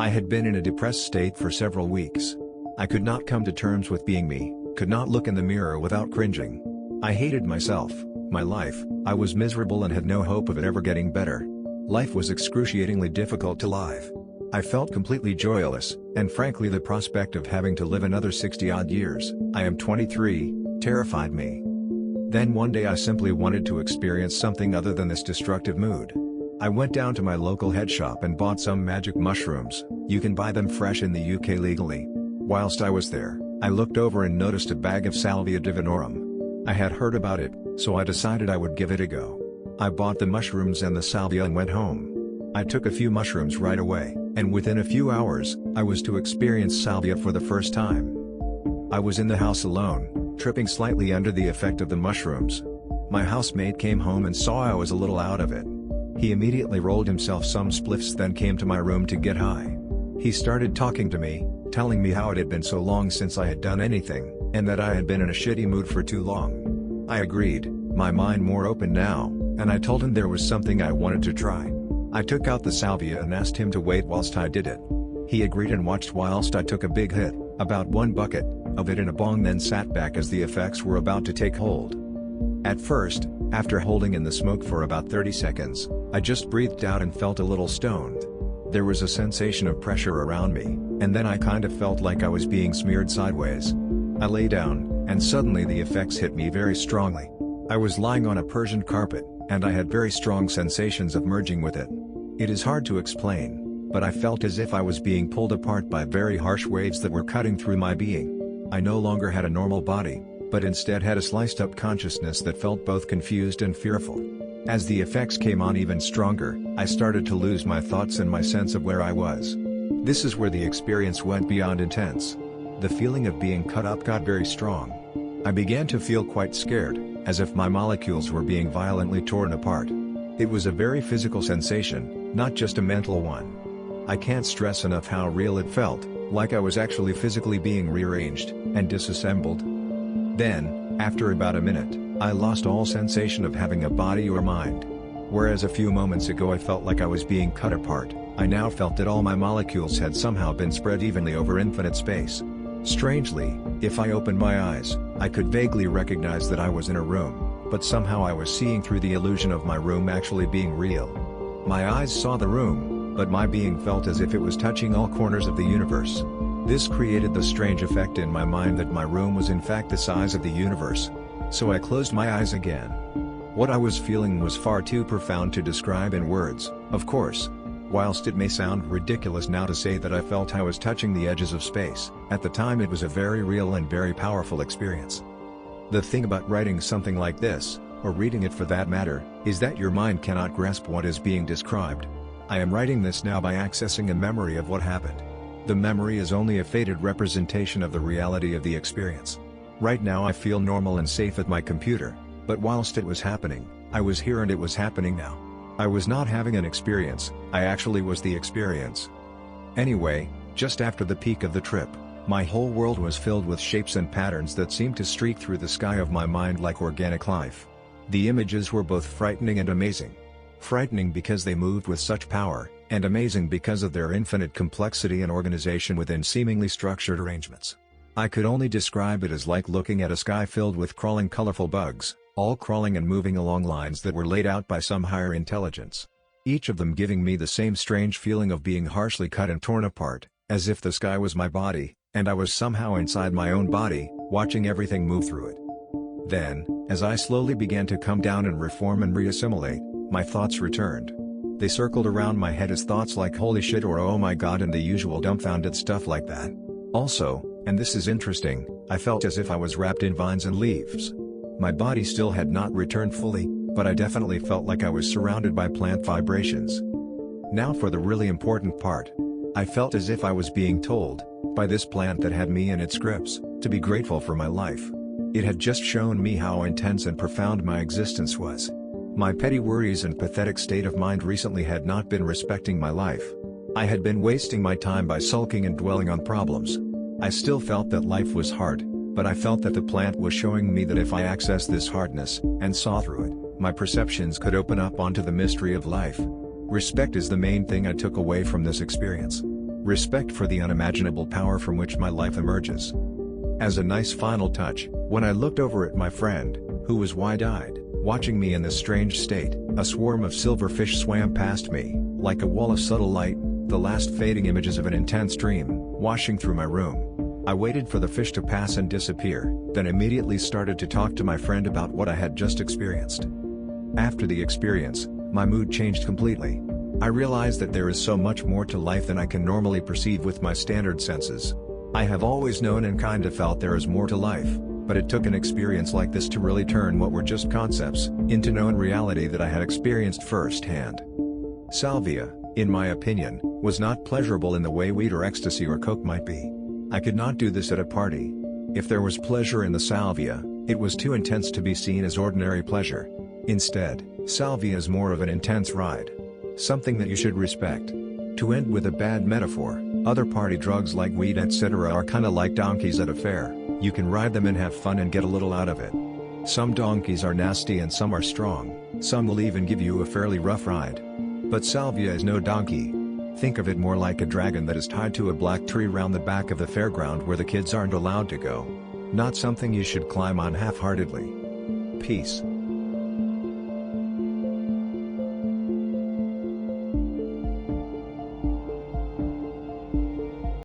I had been in a depressed state for several weeks. I could not come to terms with being me, could not look in the mirror without cringing. I hated myself, my life, I was miserable and had no hope of it ever getting better. Life was excruciatingly difficult to live. I felt completely joyless, and frankly the prospect of having to live another 60-odd years, I am 23, terrified me. Then one day I simply wanted to experience something other than this destructive mood. I went down to my local head shop and bought some magic mushrooms. You can buy them fresh in the UK legally. Whilst I was there, I looked over and noticed a bag of Salvia Divinorum. I had heard about it, so I decided I would give it a go. I bought the mushrooms and the salvia and went home. I took a few mushrooms right away, and within a few hours, I was to experience salvia for the first time. I was in the house alone, tripping slightly under the effect of the mushrooms. My housemate came home and saw I was a little out of it. He immediately rolled himself some spliffs, then came to my room to get high. He started talking to me, telling me how it had been so long since I had done anything, and that I had been in a shitty mood for too long. I agreed, my mind more open now, and I told him there was something I wanted to try. I took out the salvia and asked him to wait whilst I did it. He agreed and watched whilst I took a big hit, about 1 bucket, of it in a bong, then sat back as the effects were about to take hold. At first, after holding in the smoke for about 30 seconds, I just breathed out and felt a little stoned. There was a sensation of pressure around me, and then I kind of felt like I was being smeared sideways. I lay down, and suddenly the effects hit me very strongly. I was lying on a Persian carpet, and I had very strong sensations of merging with it. It is hard to explain, but I felt as if I was being pulled apart by very harsh waves that were cutting through my being. I no longer had a normal body, but instead had a sliced-up consciousness that felt both confused and fearful. As the effects came on even stronger, I started to lose my thoughts and my sense of where I was. This is where the experience went beyond intense. The feeling of being cut up got very strong. I began to feel quite scared, as if my molecules were being violently torn apart. It was a very physical sensation, not just a mental one. I can't stress enough how real it felt, like I was actually physically being rearranged and disassembled. Then, after about a minute, I lost all sensation of having a body or mind. Whereas a few moments ago I felt like I was being cut apart, I now felt that all my molecules had somehow been spread evenly over infinite space. Strangely, if I opened my eyes, I could vaguely recognize that I was in a room, but somehow I was seeing through the illusion of my room actually being real. My eyes saw the room, but my being felt as if it was touching all corners of the universe. This created the strange effect in my mind that my room was in fact the size of the universe. So I closed my eyes again. What I was feeling was far too profound to describe in words, of course. Whilst it may sound ridiculous now to say that I felt I was touching the edges of space, at the time it was a very real and very powerful experience. The thing about writing something like this, or reading it for that matter, is that your mind cannot grasp what is being described. I am writing this now by accessing a memory of what happened. The memory is only a faded representation of the reality of the experience. Right now I feel normal and safe at my computer, but whilst it was happening, I was here and it was happening now. I was not having an experience, I actually was the experience. Anyway, just after the peak of the trip, my whole world was filled with shapes and patterns that seemed to streak through the sky of my mind like organic life. The images were both frightening and amazing. Frightening because they moved with such power, and amazing because of their infinite complexity and organization within seemingly structured arrangements. I could only describe it as like looking at a sky filled with crawling colorful bugs, all crawling and moving along lines that were laid out by some higher intelligence. Each of them giving me the same strange feeling of being harshly cut and torn apart, as if the sky was my body, and I was somehow inside my own body, watching everything move through it. Then, as I slowly began to come down and reform and reassimilate, my thoughts returned. They circled around my head as thoughts like holy shit or oh my god and the usual dumbfounded stuff like that. Also, and this is interesting, I felt as if I was wrapped in vines and leaves. My body still had not returned fully, but I definitely felt like I was surrounded by plant vibrations. Now for the really important part. I felt as if I was being told, by this plant that had me in its grips, to be grateful for my life. It had just shown me how intense and profound my existence was. My petty worries and pathetic state of mind recently had not been respecting my life. I had been wasting my time by sulking and dwelling on problems. I still felt that life was hard, but I felt that the plant was showing me that if I accessed this hardness, and saw through it, my perceptions could open up onto the mystery of life. Respect is the main thing I took away from this experience. Respect for the unimaginable power from which my life emerges. As a nice final touch, when I looked over at my friend, who was wide-eyed, watching me in this strange state, a swarm of silverfish swam past me, like a wall of subtle light, the last fading images of an intense dream, washing through my room. I waited for the fish to pass and disappear, then immediately started to talk to my friend about what I had just experienced. After the experience, my mood changed completely. I realized that there is so much more to life than I can normally perceive with my standard senses. I have always known and kinda felt there is more to life, but it took an experience like this to really turn what were just concepts into known reality that I had experienced firsthand. Salvia, in my opinion, was not pleasurable in the way weed or ecstasy or coke might be. I could not do this at a party. If there was pleasure in the salvia, it was too intense to be seen as ordinary pleasure. Instead, salvia is more of an intense ride. Something that you should respect. To end with a bad metaphor, other party drugs like weed etc. are kinda like donkeys at a fair. You can ride them and have fun and get a little out of it. Some donkeys are nasty and some are strong, some will even give you a fairly rough ride. But salvia is no donkey. Think of it more like a dragon that is tied to a black tree round the back of the fairground where the kids aren't allowed to go. Not something you should climb on half-heartedly. Peace.